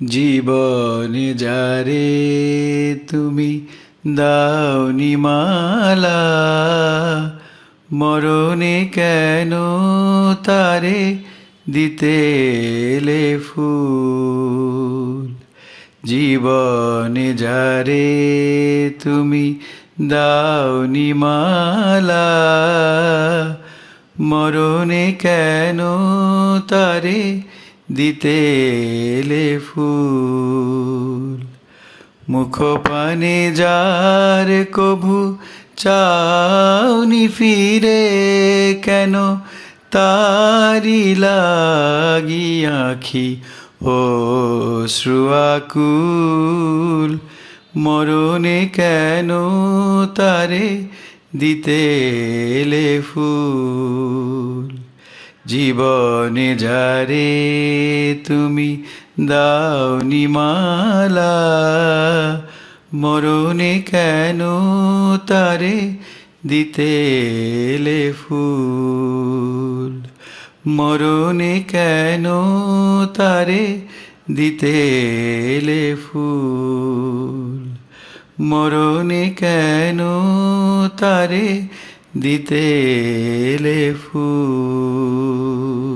জীবনে যারে তুমি দাওনি মালা, মরণে কেন তারে দিতে এলে ফুল। জীবনে যারে তুমি দাওনি মালা, মরণে কেন তারে দিতে এলে ফুল। মুখপানে যার কভু চাওনি ফিরে, কেন তারি লাগি আঁখি অশ্রু আকুল। মরণে কেন তারে দিতে এলে ফুল। জীবনে যারে তুমি দাওনি মালা, মরণে কেন তারে দিতে এলে ফুল। মরণে কেন তারে দিতে এলে ফুল। মরণে কেন তারে দিতে এলে ফুল।